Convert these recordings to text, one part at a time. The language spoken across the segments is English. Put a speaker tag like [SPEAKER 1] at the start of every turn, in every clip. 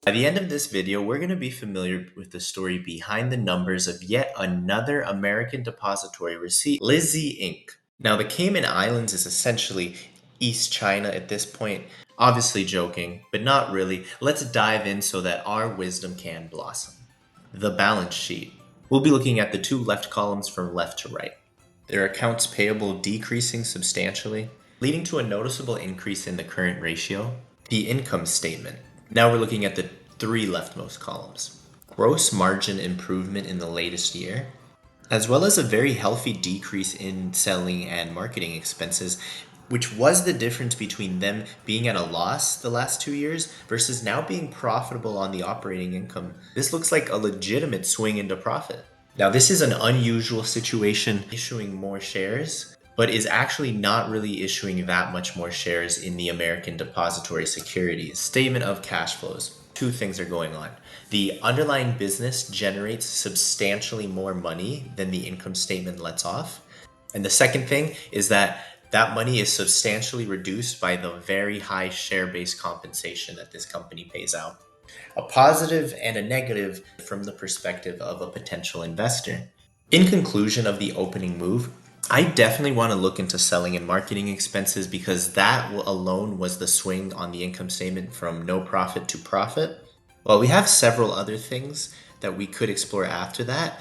[SPEAKER 1] By the end of this video, we're going to be familiar with the story behind the numbers of yet another American depository receipt, LIZI Inc. Now, the Cayman Islands is essentially East China at this point. Obviously joking, but not really. Let's dive in so that our wisdom can blossom. The balance sheet. We'll be looking at the two left columns from left to right. Their accounts payable decreasing substantially, leading to a noticeable increase in the current ratio. The income statement. Now we're looking at the three leftmost columns. Gross margin improvement in the latest year, as well as a very healthy decrease in selling and marketing expenses, which was the difference between them being at a loss the last 2 years versus now being profitable on the operating income. This looks like a legitimate swing into profit. Now, this is an unusual situation, issuing more shares, but is actually not really issuing that much more shares in the American depository securities. Statement of cash flows. Two things are going on. The underlying business generates substantially more money than the income statement lets off. And the second thing is that that money is substantially reduced by the very high share-based compensation that this company pays out. A positive and a negative from the perspective of a potential investor. In conclusion of the opening move, I definitely want to look into selling and marketing expenses because that alone was the swing on the income statement from no profit to profit. Well, we have several other things that we could explore after that.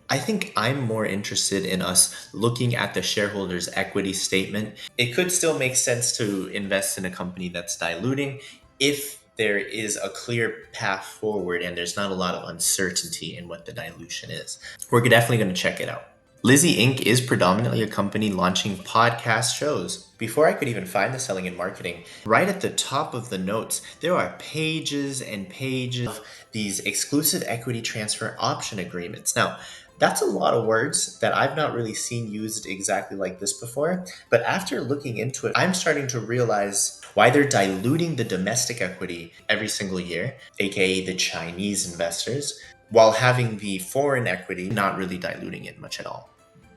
[SPEAKER 1] I think I'm more interested in us looking at the shareholders' equity statement. It could still make sense to invest in a company that's diluting if there is a clear path forward and there's not a lot of uncertainty in what the dilution is. We're definitely going to check it out. Lizhi Inc. is predominantly a company launching podcast shows. Before I could even find the selling and marketing, right at the top of the notes, there are pages and pages of these exclusive equity transfer option agreements. Now, that's a lot of words that I've not really seen used exactly like this before. But after looking into it, I'm starting to realize why they're diluting the domestic equity every single year, aka the Chinese investors, while having the foreign equity not really diluting it much at all.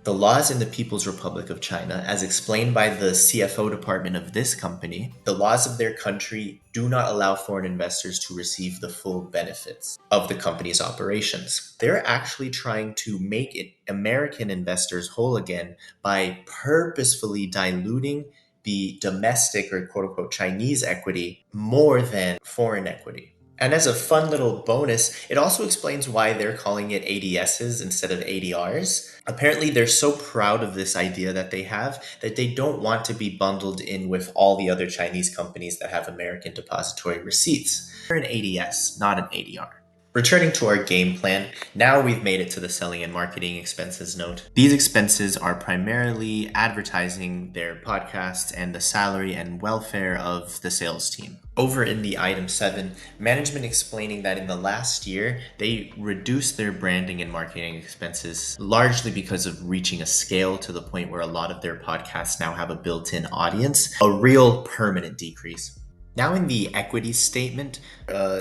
[SPEAKER 1] The laws in the People's Republic of China, as explained by the CFO department of this company, the laws of their country do not allow foreign investors to receive the full benefits of the company's operations. They're actually trying to make it American investors whole again by purposefully diluting the domestic or quote unquote Chinese equity more than foreign equity. And as a fun little bonus, it also explains why they're calling it ADSs instead of ADRs. Apparently, they're so proud of this idea that they have that they don't want to be bundled in with all the other Chinese companies that have American depository receipts. They're an ADS, not an ADR. Returning to our game plan, now we've made it to the selling and marketing expenses note. These expenses are primarily advertising their podcasts and the salary and welfare of the sales team. Over in the item 7, management explaining that in the last year, they reduced their branding and marketing expenses largely because of reaching a scale to the point where a lot of their podcasts now have a built-in audience, a real permanent decrease. Now in the equity statement,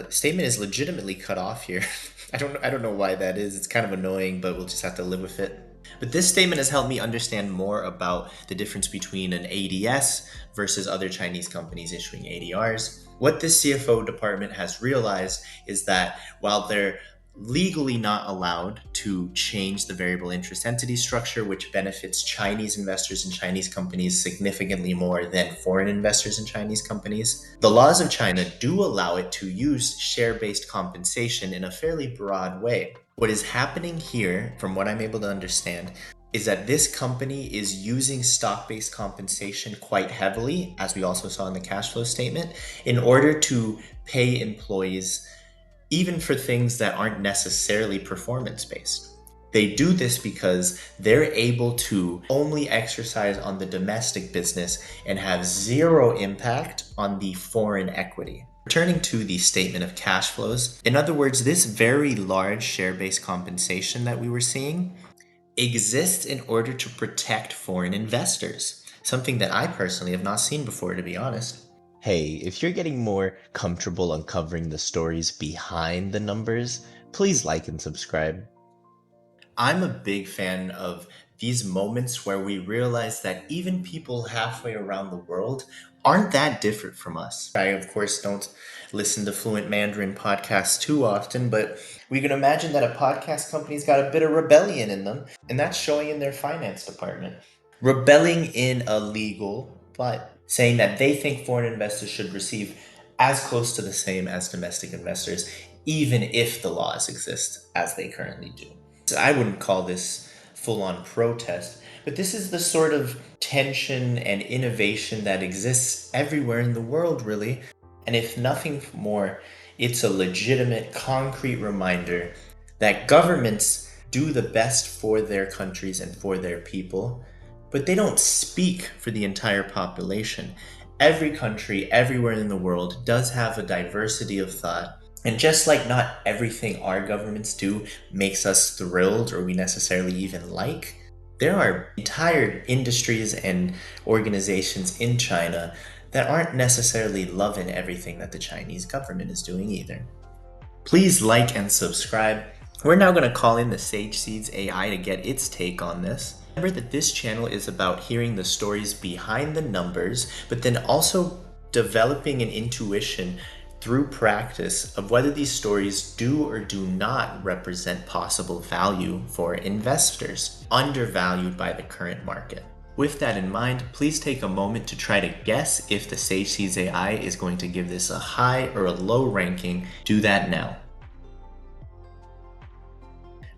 [SPEAKER 1] statement is legitimately cut off here. I don't know why that is. It's kind of annoying, but we'll just have to live with it. But this statement has helped me understand more about the difference between an ADS versus other Chinese companies issuing ADRs. What this CFO department has realized is that while they're legally not allowed to change the variable interest entity structure, which benefits Chinese investors in Chinese companies significantly more than foreign investors in Chinese companies, the laws of China do allow it to use share-based compensation in a fairly broad way. What is happening here, from what I'm able to understand, is that this company is using stock-based compensation quite heavily, as we also saw in the cash flow statement, in order to pay employees even for things that aren't necessarily performance-based. They do this because they're able to only exercise on the domestic business and have zero impact on the foreign equity. Returning to the statement of cash flows, in other words, this very large share-based compensation that we were seeing exists in order to protect foreign investors, something that I personally have not seen before, to be honest. Hey, if you're getting more comfortable uncovering the stories behind the numbers, please like and subscribe. I'm a big fan of These moments where we realize that even people halfway around the world aren't that different from us. I, of course, don't listen to Fluent Mandarin podcasts too often, but we can imagine that a podcast company's got a bit of rebellion in them, and that's showing in their finance department. Rebelling in a legal, but saying that they think foreign investors should receive as close to the same as domestic investors, even if the laws exist as they currently do. So I wouldn't call this full on protest, but this is the sort of tension and innovation that exists everywhere in the world, really. And if nothing more, it's a legitimate, concrete reminder that governments do the best for their countries and for their people, but they don't speak for the entire population. Every country, everywhere in the world, does have a diversity of thought. And just like not everything our governments do makes us thrilled or we necessarily even like, there are entire industries and organizations in China that aren't necessarily loving everything that the Chinese government is doing either. Please like and subscribe. We're now going to call in the Sage Seeds AI to get its take on this. Remember that this channel is about hearing the stories behind the numbers, but then also developing an intuition through practice of whether these stories do or do not represent possible value for investors, undervalued by the current market. With that in mind, please take a moment to try to guess if the Sage Seeds AI is going to give this a high or a low ranking. Do that now.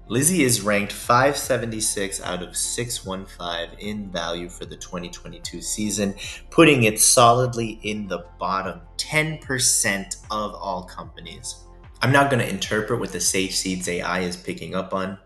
[SPEAKER 1] Lizzi is ranked 576 out of 615 in value for the 2022 season, putting it solidly in the bottom 10% of all companies. I'm not going to interpret what the Sage Seeds AI is picking up on.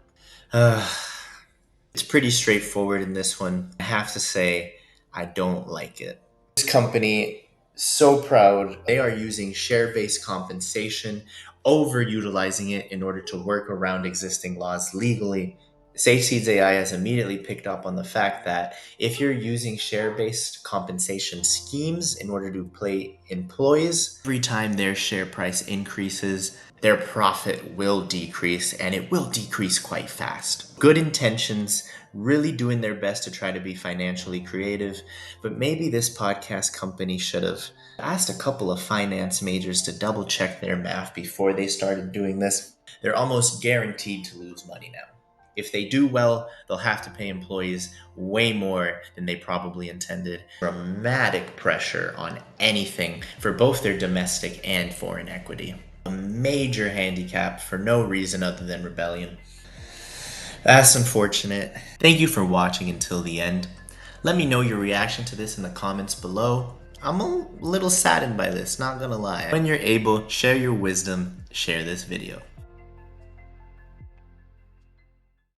[SPEAKER 1] It's pretty straightforward in this one. I have to say, I don't like it. This company, so proud, they are using share-based compensation, overutilizing it in order to work around existing laws legally. Sage Seeds AI has immediately picked up on the fact that if you're using share-based compensation schemes in order to pay employees, every time their share price increases, their profit will decrease, and it will decrease quite fast. Good intentions, really doing their best to try to be financially creative, but maybe this podcast company should have asked a couple of finance majors to double check their math before they started doing this. They're almost guaranteed to lose money now. If they do well, they'll have to pay employees way more than they probably intended. Dramatic pressure on anything for both their domestic and foreign equity. A major handicap for no reason other than rebellion. That's unfortunate. Thank you for watching until the end. Let me know your reaction to this in the comments below. I'm a little saddened by this, not gonna lie. When you're able, share your wisdom, share this video.